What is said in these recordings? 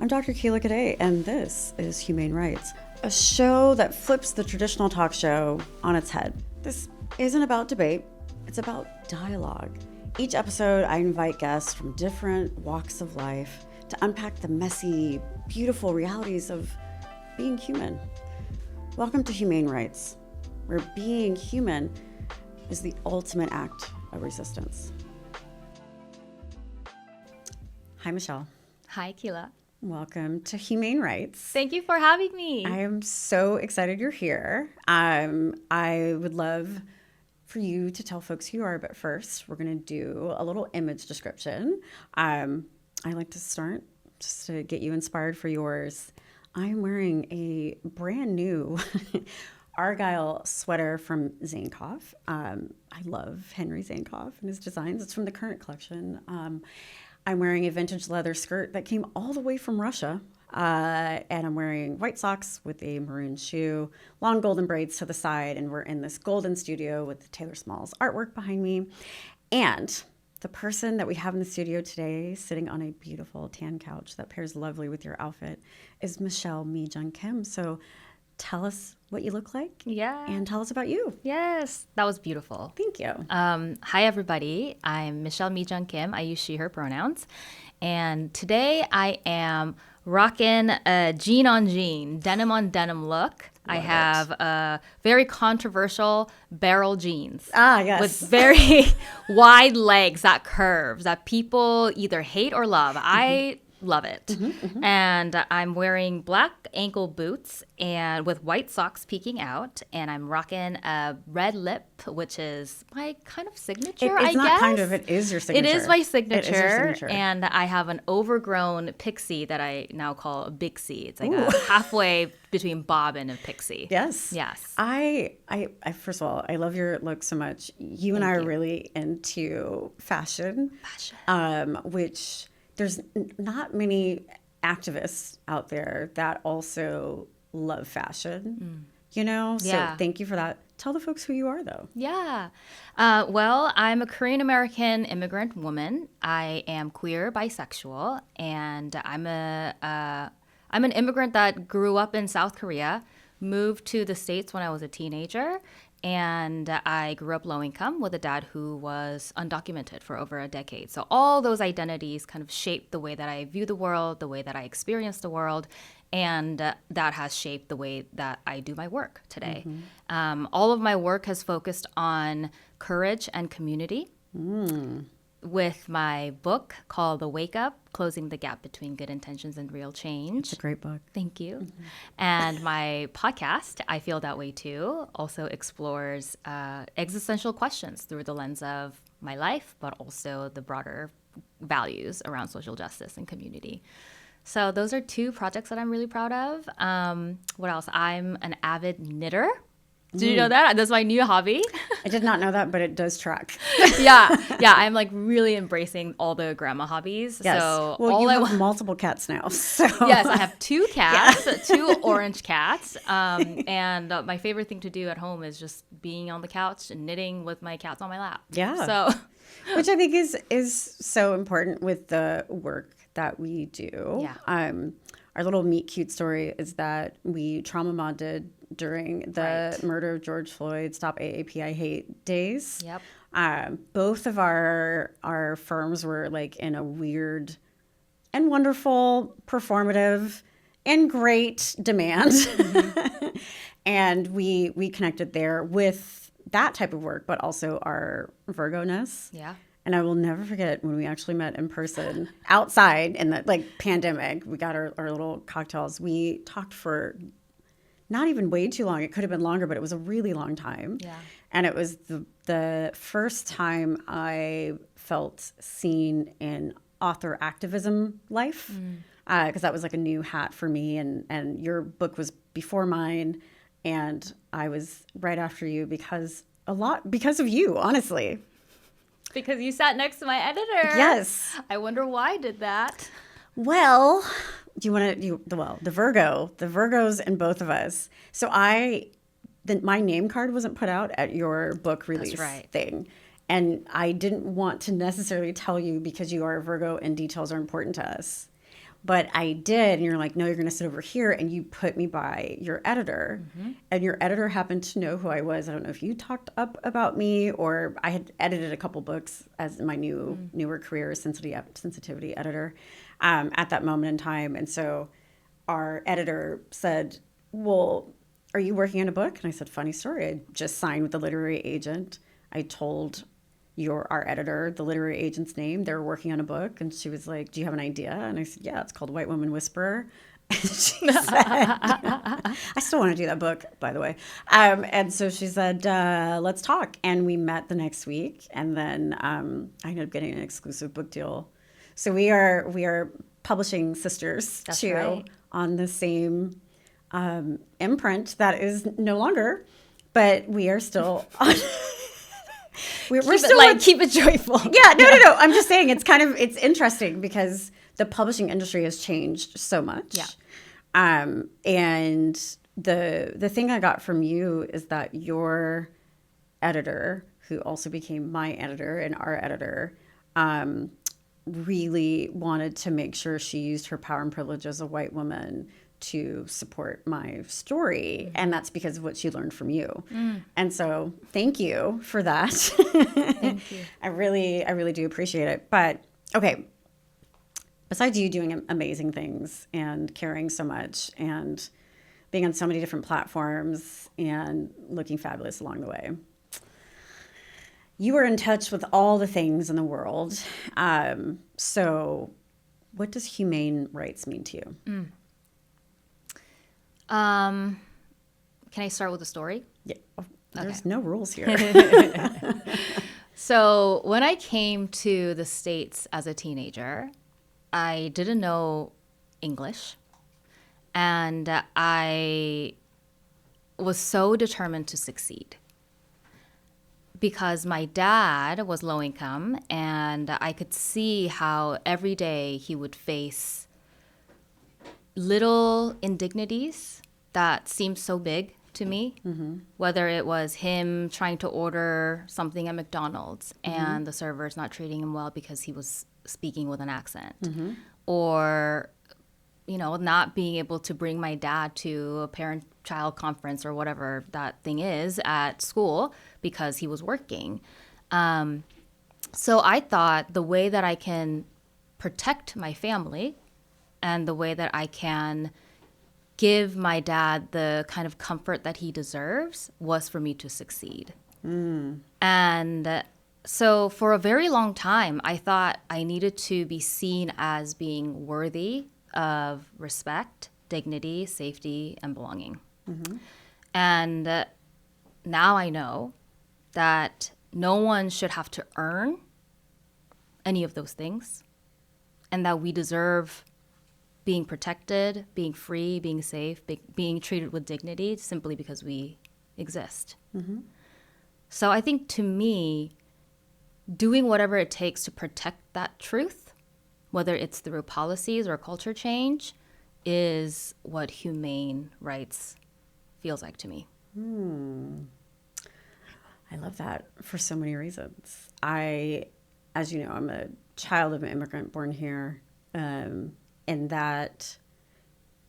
I'm Dr. Akilah Cadet, and this is Humane Rights, a show that flips the traditional talk show on its head. This isn't about debate, it's about dialogue. Each episode, I invite guests from different walks of life to unpack the messy, beautiful realities of being human. Welcome to Humane Rights, where being human is the ultimate act of resistance. Hi, Michelle. Hi, Akilah. Welcome to Humane Rights. Thank you for having me. I am so excited you're here. I would love for you to tell folks who you are, but first we're going to do a little image description. I like to start just to get you inspired for yours. I'm wearing a brand new Argyle sweater from Zanecoff. I love Henry Zanecoff and his designs. It's from the current collection. I'm wearing a vintage leather skirt that came all the way from Russia. And I'm wearing white socks with a maroon shoe, long golden braids to the side. And we're in this golden studio with Taylor Smalls artwork behind me. And the person that we have in the studio today, sitting on a beautiful tan couch that pairs lovely with your outfit, is Michelle MiJung Kim. So tell us what you look like. Yeah. And tell us about you. Yes, that was beautiful. Thank you. Hi, everybody. I'm Michelle MiJung Kim. I use she, her pronouns. And today I am rocking a jean on jean, denim on denim look. I have very controversial barrel jeans. Ah, yes. With very wide legs that curves that people either hate or love. I love it. And I'm wearing black ankle boots and with white socks peeking out. And I'm rocking a red lip, which is my kind of signature, I guess. It's not kind of, it is your signature. It is my signature. It is your signature. And I have an overgrown pixie that I now call a Bixie. It's like a halfway between bob and a pixie. Yes. Yes. I first of all, I love your look so much. You and I are really into fashion. Which there's not many activists out there that also love fashion, you know? Yeah. So thank you for that. Tell the folks who you are, though. Yeah. Well, I'm a Korean-American immigrant woman. I am queer, bisexual, and I'm an immigrant that grew up in South Korea, moved to the States when I was a teenager, and I grew up low income with a dad who was undocumented for over a decade. So all those identities kind of shaped the way that I view the world, the way that I experience the world, and that has shaped the way that I do my work today. All of my work has focused on courage and community. With my book called The Wake Up, Closing the Gap Between Good Intentions and Real Change. It's a great book. Thank you. And my podcast, I Feel That Way Too, also explores existential questions through the lens of my life, but also the broader values around social justice and community. So those are two projects that I'm really proud of. What else? I'm an avid knitter. Did you know that? That's my new hobby. I did not know that, but it does track. Yeah. I'm like really embracing all the grandma hobbies. Yes. So well, you have multiple cats now. So. Yes, I have two cats, two orange cats. And my favorite thing to do at home is just being on the couch and knitting with my cats on my lap. Yeah. So, which I think is so important with the work that we do. Yeah. Our little meet cute story is that we trauma bonded during the murder of George Floyd, Stop AAP I Hate days. Yep. Both of our firms were like in a weird and wonderful, performative, and great demand. And we connected there with that type of work, but also our Virgo-ness. Yeah. And I will never forget when we actually met in person outside in the pandemic. We got our little cocktails. We talked for not even way too long. It could have been longer, but it was a really long time. Yeah. And it was the first time I felt seen in author activism life, because that was like a new hat for me. And your book was before mine, and I was right after you because of you, honestly. Because you sat next to my editor. Yes. I wonder why I did that. Well, do you want to the Virgos in both of us. So my name card wasn't put out at your book release thing. And I didn't want to necessarily tell you because you are a Virgo and details are important to us. But I did, and you're like, no, you're going to sit over here, and you put me by your editor, and your editor happened to know who I was. I don't know if you talked up about me, or I had edited a couple books as my newer career as sensitivity editor at that moment in time, and so our editor said, well, are you working on a book? And I said, funny story, I just signed with the literary agent. I told our editor the literary agent's name. They were working on a book, and she was like, do you have an idea? And I said, yeah, it's called White Woman Whisperer. And she said, I still want to do that book, by the way. And so she said, let's talk. And we met the next week, and then I ended up getting an exclusive book deal. So we are publishing sisters too, right. on the same imprint that is no longer, but we are still on. We're still keep it joyful. Yeah, no. I'm just saying it's interesting because the publishing industry has changed so much. Yeah. And the thing I got from you is that your editor, who also became my editor and our editor, really wanted to make sure she used her power and privilege as a white woman to support my story. And that's because of what she learned from you. And so thank you for that. Thank you. I really do appreciate it. But okay, besides you doing amazing things and caring so much and being on so many different platforms and looking fabulous along the way, you are in touch with all the things in the world. So what does humane rights mean to you? Can I start with a story? Yeah, there's no rules here. So when I came to the States as a teenager, I didn't know English, and I was so determined to succeed because my dad was low income, and I could see how every day he would face little indignities that seemed so big to me, whether it was him trying to order something at McDonald's and the server's not treating him well because he was speaking with an accent, or not being able to bring my dad to a parent-child conference or whatever that thing is at school because he was working. So I thought the way that I can protect my family and the way that I can give my dad the kind of comfort that he deserves was for me to succeed. And so for a very long time, I thought I needed to be seen as being worthy of respect, dignity, safety, and belonging. And now I know that no one should have to earn any of those things, and that we deserve being protected, being free, being safe, being treated with dignity simply because we exist. So I think, to me, doing whatever it takes to protect that truth, whether it's through policies or culture change, is what humane rights feels like to me. I love that for so many reasons. As you know, I'm a child of an immigrant born here, and that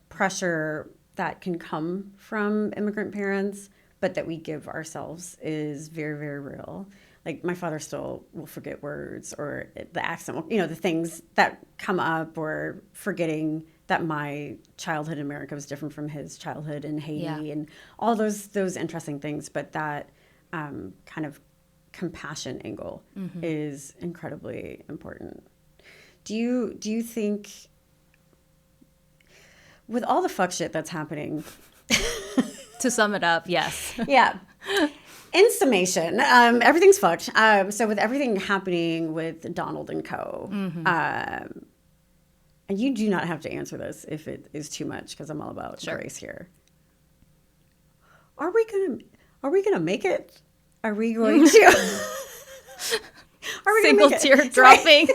pressure that can come from immigrant parents, but that we give ourselves, is very, very real. Like, my father still will forget words, or the accent, the things that come up, or forgetting that my childhood in America was different from his childhood in Haiti, and all those interesting things. But that kind of compassion angle is incredibly important. Do you think, with all the fuck shit that's happening, To sum it up, yes. yeah, in summation, everything's fucked. So with everything happening with Donald and co, and you do not have to answer this if it is too much, because I'm all about grace here. Are we gonna make it? Are we going to? Are we Single gonna make tear it? dropping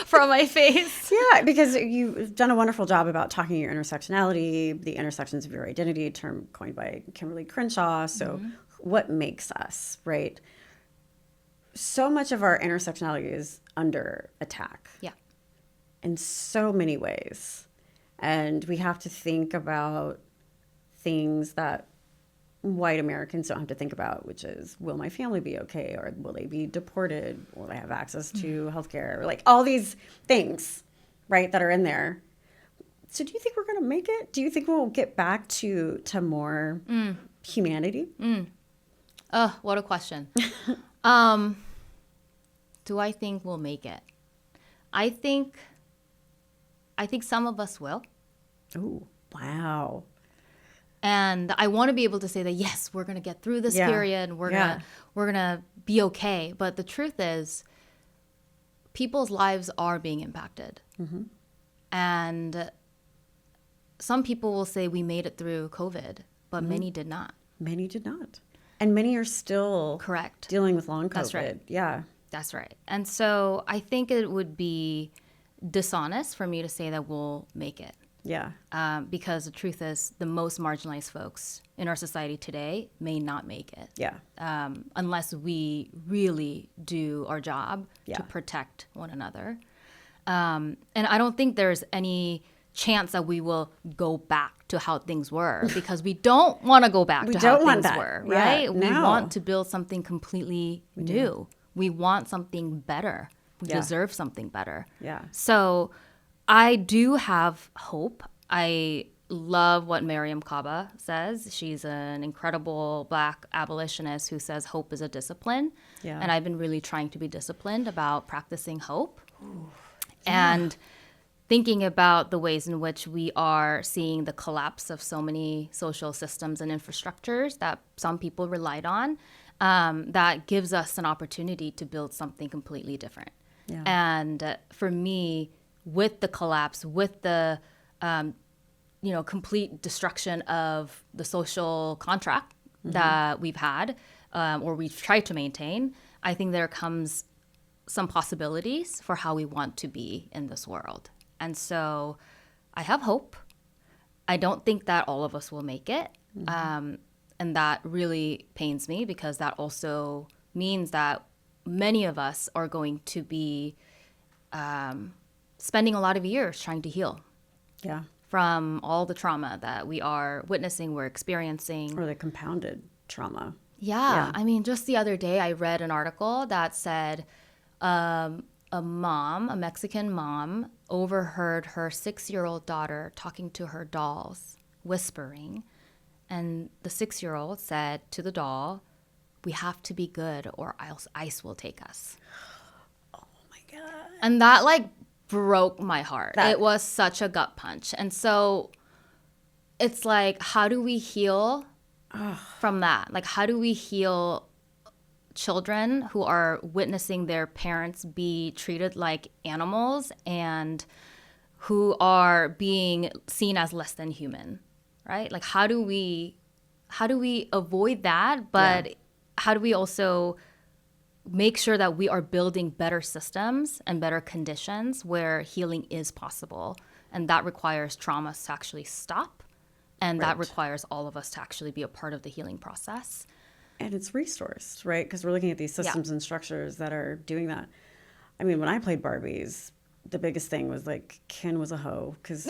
from my face. Yeah, because you've done a wonderful job about talking your intersectionality, the intersections of your identity, a term coined by Kimberly Crenshaw. So what makes us, right? So much of our intersectionality is under attack. Yeah. In so many ways. And we have to think about things that white Americans don't have to think about, which is, will my family be okay? Or will they be deported? Will they have access to healthcare? Like all these things, right, that are in there. So do you think we're going to make it? Do you think we'll get back to more humanity? Oh, what a question. Do I think we'll make it? I think some of us will. Oh, wow. And I want to be able to say that, yes, we're going to get through this period and we're going to be okay. But the truth is, people's lives are being impacted. Mm-hmm. And some people will say we made it through COVID, but many did not. Many did not. And many are still correct dealing with long COVID. That's right. Yeah. That's right. And so I think it would be dishonest for me to say that we'll make it. Yeah. Because the truth is, the most marginalized folks in our society today may not make it. Yeah. Unless we really do our job to protect one another. And I don't think there's any chance that we will go back to how things were, because we don't want to go back to how things were, right? Yeah, we want to build something completely new. We want something better. We deserve something better. Yeah. So I do have hope. I love what Mariame Kaba says. She's an incredible Black abolitionist who says hope is a discipline. Yeah. And I've been really trying to be disciplined about practicing hope. Ooh. And thinking about the ways in which we are seeing the collapse of so many social systems and infrastructures that some people relied on, that gives us an opportunity to build something completely different. Yeah. And for me, with the collapse, with the complete destruction of the social contract that we've had, or we've tried to maintain, I think there comes some possibilities for how we want to be in this world. And so I have hope. I don't think that all of us will make it. And that really pains me, because that also means that many of us are going to be spending a lot of years trying to heal. Yeah. From all the trauma that we are witnessing, we're experiencing. Or the compounded trauma. Yeah. I mean, just the other day I read an article that said a Mexican mom, overheard her 6-year-old daughter talking to her dolls, whispering. And the 6-year-old said to the doll, "We have to be good or else ICE will take us." Oh my God. And that broke my heart. It was such a gut punch. And so it's like, how do we heal from that? Like, how do we heal children who are witnessing their parents be treated like animals and who are being seen as less than human? Right? Like, how do we avoid that? But how do we also make sure that we are building better systems and better conditions where healing is possible? And that requires traumas to actually stop. And that requires all of us to actually be a part of the healing process. And it's resourced, right? Because we're looking at these systems and structures that are doing that. I mean, when I played Barbies, the biggest thing was Ken was a hoe, because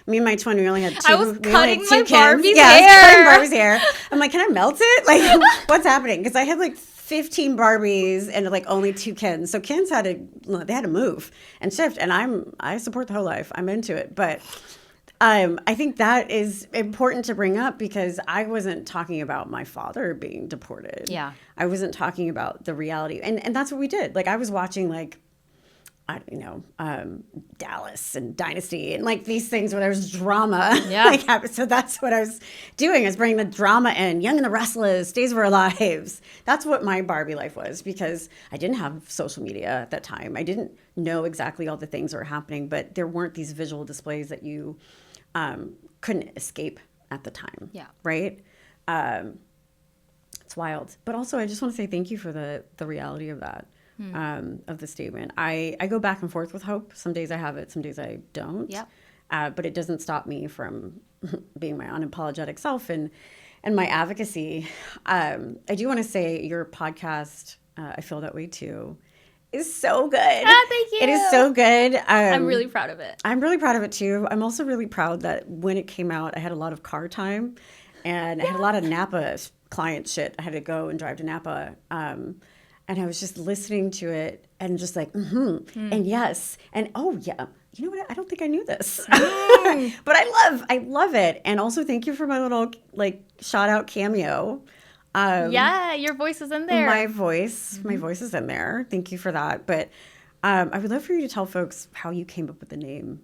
me and my twin, we only had two. I was cutting my Barbie's hair. I was cutting Barbie's hair. I'm like, can I melt it? What's happening? Because I had 15 Barbies and only 2 Kens. So Kens had to move and shift. And I support the whole life. I'm into it. But I think that is important to bring up, because I wasn't talking about my father being deported. Yeah. I wasn't talking about the reality. And that's what we did. I was watching Dallas and Dynasty and these things where there was drama. Yeah. So that's what I was doing, is bringing the drama in. Young and the Restless, Days of Our Lives. That's what my Barbie life was, because I didn't have social media at that time. I didn't know exactly all the things that were happening, but there weren't these visual displays that you couldn't escape at the time. Yeah. Right? It's wild. But also, I just want to say thank you for the reality of that. Of the statement. I go back and forth with hope. Some days I have it, some days I don't. Yep. But it doesn't stop me from being my unapologetic self and my advocacy. I do want to say your podcast, I feel that way too, is so good. Thank you. It is so good. I'm really proud of it. I'm really proud of it too. I'm also really proud that when it came out, I had a lot of car time, and I had a lot of Napa client shit. I had to go and drive to Napa, and I was just listening to it and just like, and yes, and oh yeah. You know what? I don't think I knew this, but I love it. And also, thank you for my little like shout out cameo. Yeah, your voice is in there. My voice is in there. Thank you for that. But I would love for you to tell folks how you came up with the name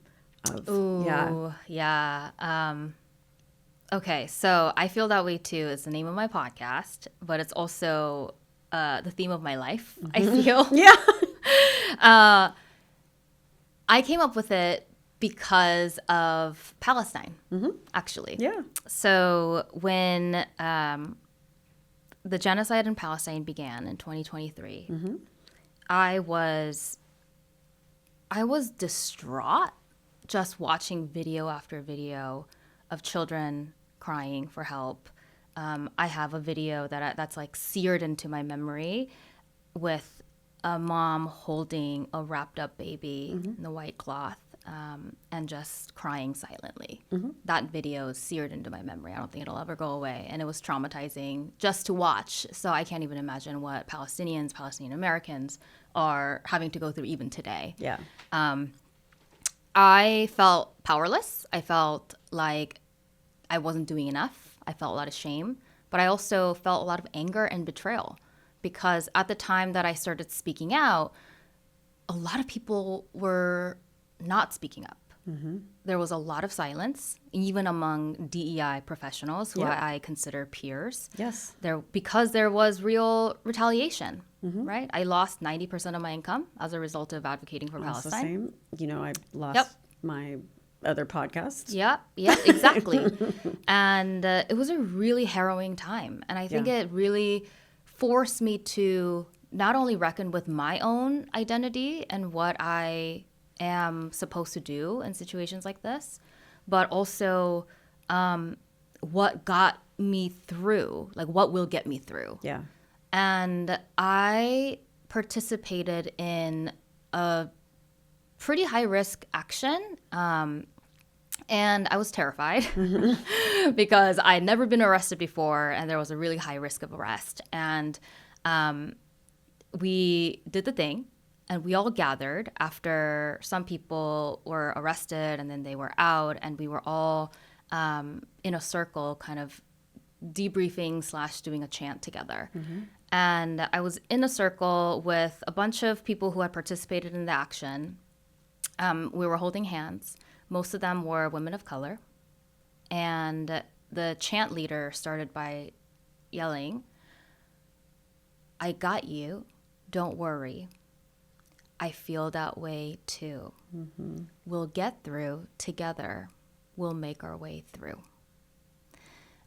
of. Ooh, yeah. Okay, so I Feel That Way Too is the name of my podcast, but it's also the theme of my life. I feel. Yeah. I came up with it because of Palestine, actually. Yeah. So when the genocide in Palestine began in 2023, I was distraught just watching video after video of children crying for help. I have a video that's like seared into my memory with a mom holding a wrapped up baby in the white cloth and just crying silently. That video is seared into my memory. I don't think it'll ever go away. And it was traumatizing just to watch. So I can't even imagine what Palestinian Americans are having to go through even today. Yeah. I felt powerless. I felt like I wasn't doing enough. I felt a lot of shame. But I also felt a lot of anger and betrayal. Because at the time that I started speaking out, a lot of people were not speaking up. There was a lot of silence, even among DEI professionals who I consider peers. Yes. Because there was real retaliation, right? I lost 90% of my income as a result of advocating for Palestine. The same. You know, I lost my other podcast. Yep, exactly. And it was a really harrowing time. And I think it really forced me to not only reckon with my own identity and what I am supposed to do in situations like this, but also what got me through, like what will get me through. Yeah. And I participated in a pretty high risk action. And I was terrified because I'd never been arrested before, and there was a really high risk of arrest. And we did the thing, and we all gathered after some people were arrested, and then they were out, and we were all in a circle kind of debriefing / doing a chant together. And I was in a circle with a bunch of people who had participated in the action. We were holding hands. Most of them were women of color. And the chant leader started by yelling, "I got you. Don't worry. I feel that way too. We'll get through together. We'll make our way through."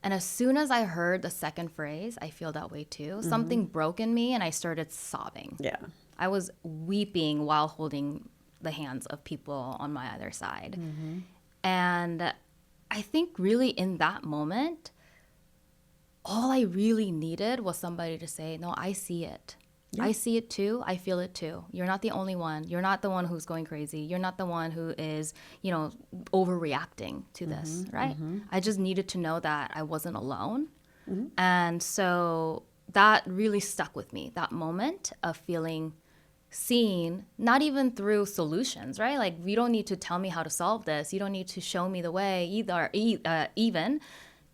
And as soon as I heard the second phrase, "I feel that way too," something broke in me and I started sobbing. Yeah. I was weeping while holding the hands of people on my other side. And I think really in that moment, all I really needed was somebody to say, "No, I see it. Yeah. I see it too. I feel it too. You're not the only one. You're not the one who's going crazy. You're not the one who is, overreacting to this," right? I just needed to know that I wasn't alone. And so that really stuck with me, that moment of feeling seen, not even through solutions, right? Like, you don't need to tell me how to solve this. You don't need to show me the way even.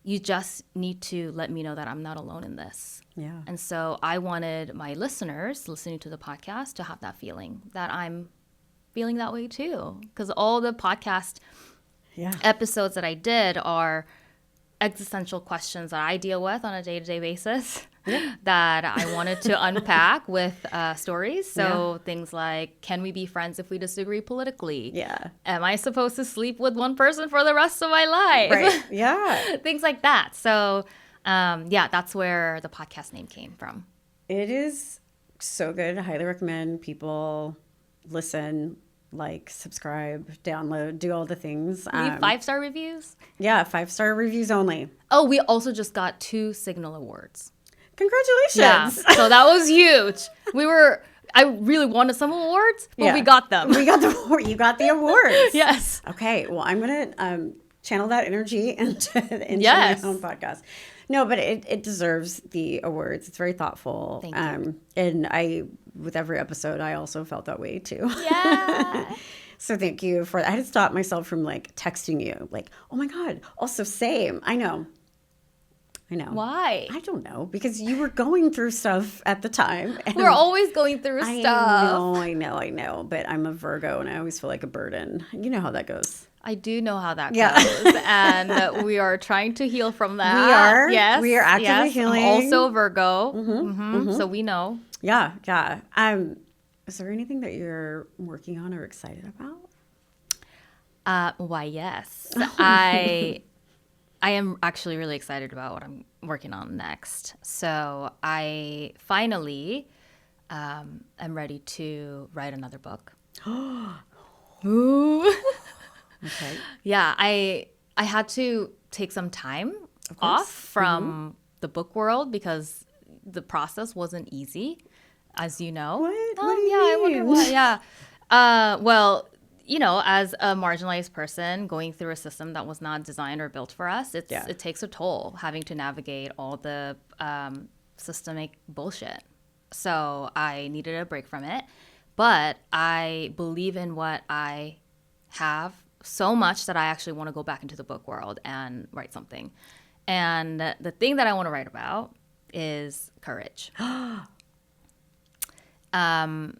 You just need to let me know that I'm not alone in this. Yeah. And so I wanted my listeners listening to the podcast to have that feeling that I'm feeling that way too. Because all the podcast episodes that I did are existential questions that I deal with on a day-to-day basis that I wanted to unpack with stories. So things like, can we be friends if we disagree politically? Yeah. Am I supposed to sleep with one person for the rest of my life? Right. Yeah. Things like that. So that's where the podcast name came from. It is so good. I highly recommend people listen, like, subscribe, download, do all the things. Leave 5-star reviews. Yeah, 5-star reviews only. Oh, we also just got 2 Signal Awards. Congratulations. Yeah, so that was huge. We were I really wanted some awards, but Yeah. we got them. You got the awards. Yes. Okay. Well, I'm going to channel that energy into Yes. my own podcast. No, but it deserves the awards. It's very thoughtful. Thank you. And with every episode, I also felt that way too. Yeah. So thank you for that. I had to stop myself from like texting you like, oh my God, also same. I know. Why? I don't know, because you were going through stuff at the time. And We're always going through stuff. I know. But I'm a Virgo and I always feel like a burden. You know how that goes. I do know how that Yeah. goes. And we are trying to heal from that. We are. Yes. We are actively healing. I'm also Virgo. So we know. Yeah. Is there anything that you're working on or excited about? Why, yes. I am actually really excited about what I'm working on next. So I finally am ready to write another book. Ooh. Okay. Yeah, I had to take some time off from the book world because the process wasn't easy, as you know. What? Oh, What do you yeah, I wonder mean? why. Yeah. Well, you know, as a marginalized person going through a system that was not designed or built for us, it takes a toll having to navigate all the systemic bullshit. So I needed a break from it. But I believe in what I have so much that I actually want to go back into the book world and write something. And the thing that I want to write about is courage. And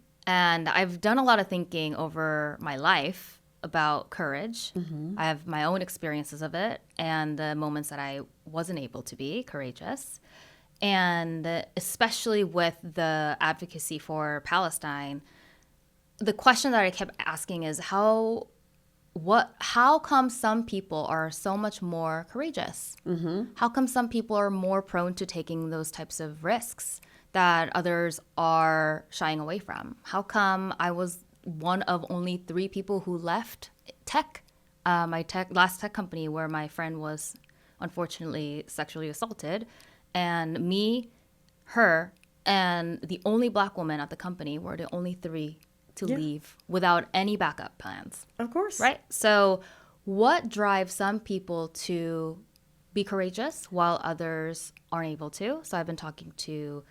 I've done a lot of thinking over my life about courage. I have my own experiences of it and the moments that I wasn't able to be courageous. And especially with the advocacy for Palestine, the question that I kept asking is how come some people are so much more courageous? How come some people are more prone to taking those types of risks that others are shying away from? How come I was one of only 3 people who left tech, my last tech company where my friend was unfortunately sexually assaulted, and me, her, and the only Black woman at the company were the only 3 to leave without any backup plans. Of course. Right? So what drives some people to be courageous while others aren't able to? So I've been talking to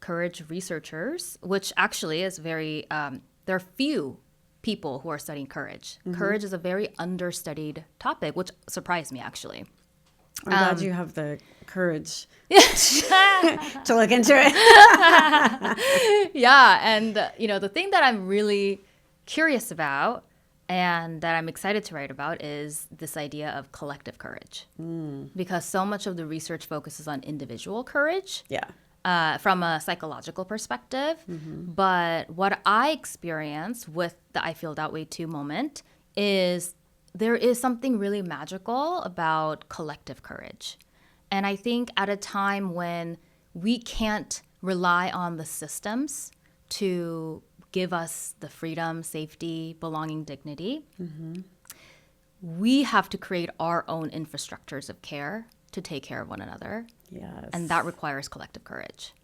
courage researchers, which actually is very, there are few people who are studying courage. Courage is a very understudied topic, which surprised me actually. I'm glad you have the courage to look into it. Yeah, and you know, the thing that I'm really curious about and that I'm excited to write about is this idea of collective courage. Because so much of the research focuses on individual courage. Yeah. From a psychological perspective. But what I experienced with the I Feel That Way Too moment is there is something really magical about collective courage. And I think at a time when we can't rely on the systems to give us the freedom, safety, belonging, dignity, we have to create our own infrastructures of care to take care of one another. Yes. And that requires collective courage,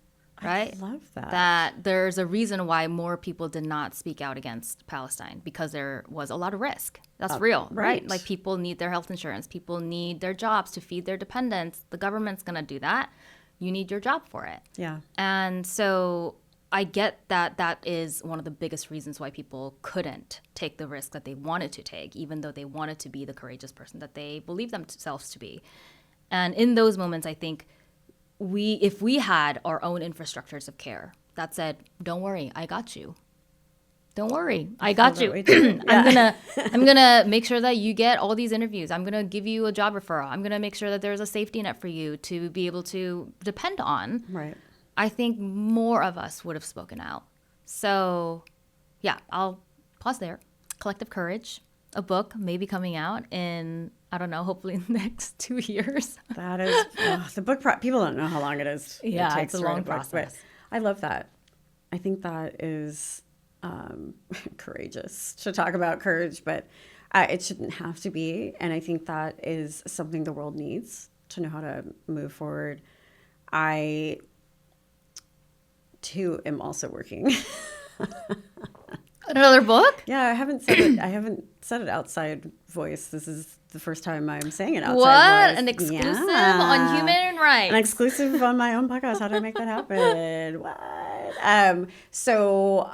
right? I love that. That there's a reason why more people did not speak out against Palestine, because there was a lot of risk. That's real, right? Like people need their health insurance. People need their jobs to feed their dependents. The government's going to do that. You need your job for it. Yeah. And so I get that that is one of the biggest reasons why people couldn't take the risk that they wanted to take, even though they wanted to be the courageous person that they believe themselves to be. And in those moments, I think if we had our own infrastructures of care that said, "Don't worry, I got you. Don't worry, I got you. I'm gonna make sure that you get all these interviews. I'm gonna give you a job referral. I'm gonna make sure that there's a safety net for you to be able to depend on." Right. I think more of us would have spoken out. So, yeah, I'll pause there. Collective Courage, a book maybe coming out in, I don't know, hopefully in the next 2 years. That is the book. People don't know how long it is. Yeah, it takes it's a to write long book, process. but I love that. I think that is courageous to talk about courage, but it shouldn't have to be. And I think that is something the world needs to know how to move forward. I too am also working Another book? Yeah, I haven't said it. I haven't said it outside voice. This is the first time I'm saying it outside What? voice. An exclusive Yeah. on human rights. An exclusive on my own podcast. How did I make that happen? What? So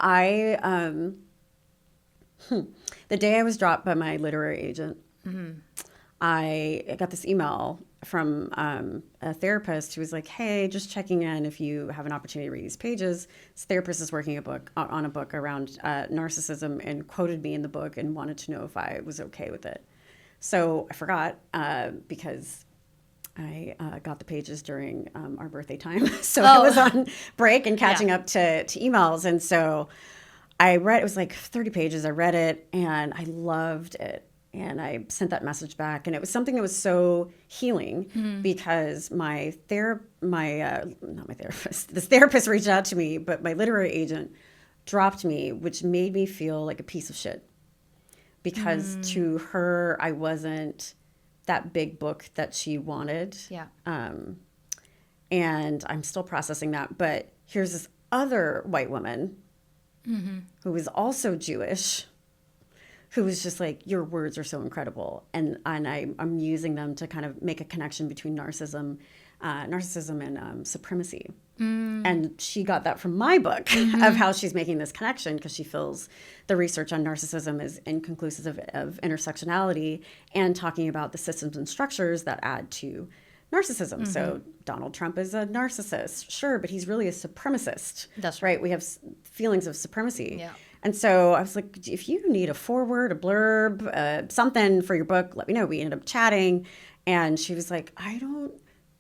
the day I was dropped by my literary agent, I got this email from a therapist who was like, "Hey, just checking in if you have an opportunity to read these pages." This therapist is working on a book around narcissism and quoted me in the book and wanted to know if I was okay with it. So I forgot because I got the pages during our birthday time. So I was on break and catching up to emails. And so I read, it was like 30 pages. I read it and I loved it. And I sent that message back. And it was something that was so healing because not my therapist, this therapist reached out to me, but my literary agent dropped me, which made me feel like a piece of shit. Because to her, I wasn't that big book that she wanted. Yeah. And I'm still processing that. But here's this other white woman who was also Jewish, who was just like, your words are so incredible. And I'm using them to kind of make a connection between narcissism and supremacy. And she got that from my book of how she's making this connection because she feels the research on narcissism is inconclusive of intersectionality and talking about the systems and structures that add to narcissism. So Donald Trump is a narcissist, sure, but he's really a supremacist. That's right. We have feelings of supremacy. Yeah. And so I was like, if you need a foreword, a blurb, something for your book, let me know. We ended up chatting. And she was like, I don't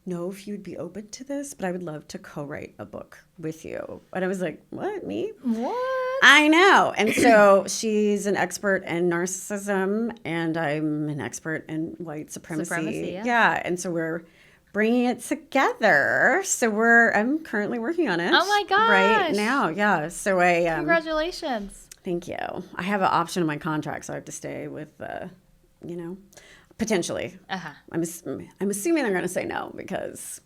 know if you'd be open to this, but I would love to co-write a book with you. And I was like, what, me? What? I know. And so she's an expert in narcissism, and I'm an expert in white supremacy. Yeah. And so we're bringing it together. So I'm currently working on it. Oh my gosh. Right now. Yeah. So Congratulations. Thank you. I have an option in my contract, so I have to stay with, potentially. I'm assuming they're going to say no because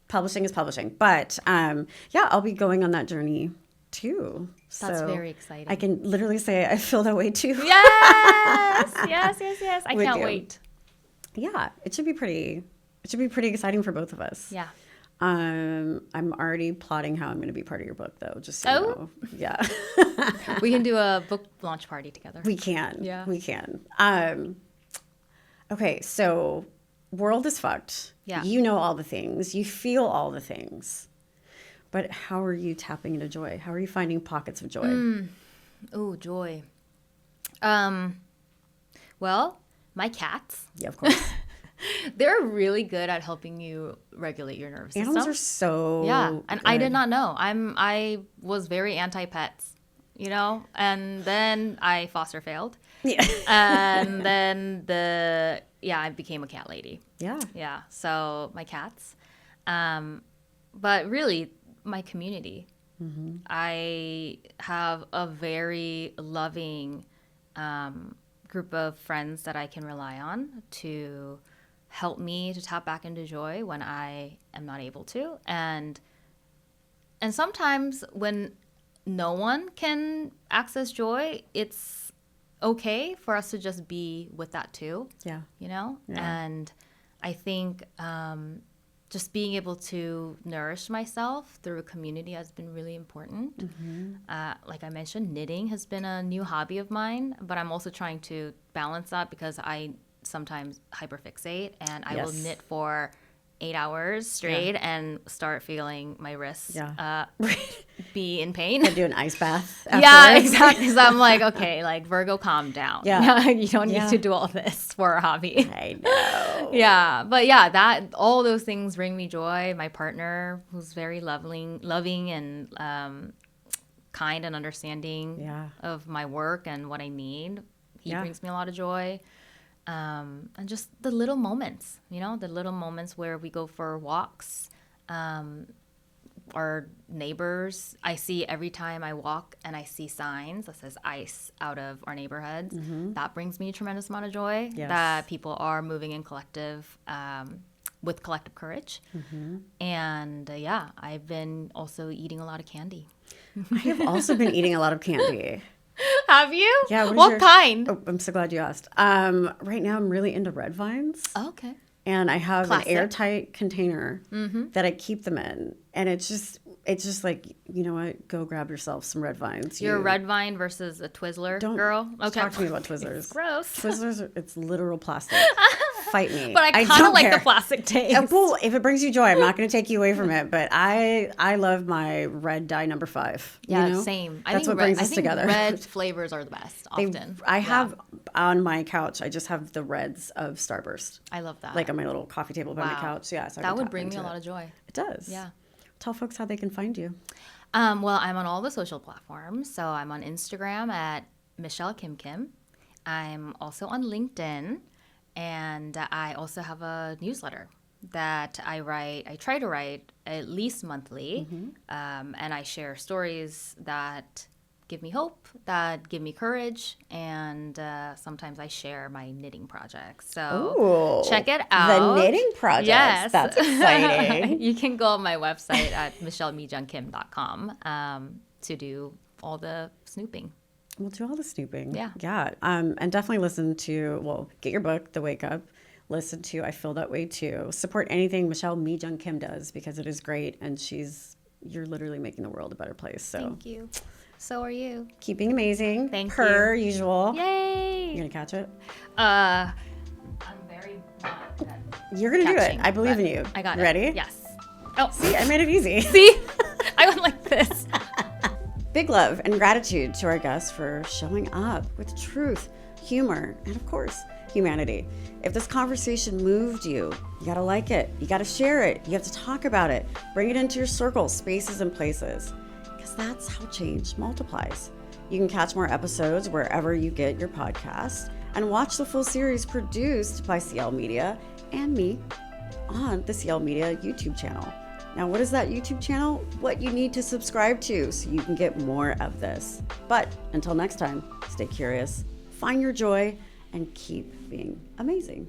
publishing is publishing. But I'll be going on that journey too. That's very exciting. I can literally say I feel that way too. Yes. I can't wait. Yeah, it should be pretty exciting for both of us. Yeah. I'm already plotting how I'm going to be part of your book, though. Just so you know. Yeah. We can do a book launch party together. We can. Yeah. We can. Okay, so world is fucked. Yeah. You know all the things. You feel all the things. But how are you tapping into joy? How are you finding pockets of joy? Oh, joy. Well, my cats. Yeah, of course. They're really good at helping you regulate your nervous system. Animals are so and good. I did not know. I was very anti-pets, and then I foster failed. Yeah. And then I became a cat lady. Yeah. Yeah. So my cats. But really my community. I have a very loving group of friends that I can rely on to help me to tap back into joy when I am not able to. And sometimes when no one can access joy, it's okay for us to just be with that too. Yeah. Yeah. And I think just being able to nourish myself through a community has been really important. Like I mentioned, knitting has been a new hobby of mine, but I'm also trying to balance that because I sometimes hyperfixate and I will knit for 8 hours straight and start feeling my wrists be in pain. I do an ice bath afterwards. Yeah, exactly. So I'm like, okay, like Virgo, calm down. Yeah. You don't need to do all this for a hobby. I know. Yeah. But yeah, all those things bring me joy. My partner, who's very loving and kind and understanding of my work and what I need, he brings me a lot of joy. And just the little moments, the little moments where we go for walks. Our neighbors, I see every time I walk and I see signs that says ice out of our neighborhoods. That brings me a tremendous amount of joy that people are moving in collective with collective courage. And yeah, I've been also eating a lot of candy. I have also been eating a lot of candy. Have you? Yeah. What kind? Oh, I'm so glad you asked. Right now I'm really into red vines. Oh, okay. And I have Classic. an airtight container that I keep them in. And it's just like, you know what? Go grab yourself some red vines. You're a red vine versus a Twizzler girl? Okay. Talk to me about Twizzlers. Gross. Twizzlers, it's literal plastic. Fight me. But I kind of don't like care. the plastic taste. Well, if it brings you joy, I'm not going to take you away from it. But I love my red dye number 5. Yeah, you know? same. That's what brings us together. Red flavors are the best often. I have on my couch, I just have the reds of Starburst. I love that. Like on my little coffee table by my couch. Yeah, so I that can would tap bring me into a lot it. of joy. It does. Yeah. Tell folks how they can find you. Well, I'm on all the social platforms. So I'm on Instagram at Michelle Kim Kim. I'm also on LinkedIn. And I also have a newsletter that I write. I try to write at least monthly. And I share stories that give me hope, that give me courage. And sometimes I share my knitting projects. So check it out. The knitting projects. Yes. That's exciting. You can go on my website at michellemijungkim.com to do all the snooping. We'll do all the snooping. Yeah. Yeah. And definitely listen to, get your book, The Wake Up. Listen to I Feel That Way Too. Support anything Michelle MiJung Kim does because it is great. And you're literally making the world a better place. So Thank you. So are you. Keep being amazing. Thank you. Per usual. Yay. You going to catch it? I'm very not good at You're going to do it. catching, I believe in but you. I got it. Ready? Yes. Oh, See, I made it easy. see? I went like this. Big love and gratitude to our guests for showing up with truth, humor, and of course, humanity. If this conversation moved you, you gotta like it, you gotta share it, you have to talk about it, bring it into your circles, spaces, and places, because that's how change multiplies. You can catch more episodes wherever you get your podcasts and watch the full series produced by CL Media and me on the CL Media YouTube channel. Now, what is that YouTube channel? What you need to subscribe to so you can get more of this. But until next time, stay curious, find your joy, and keep being amazing.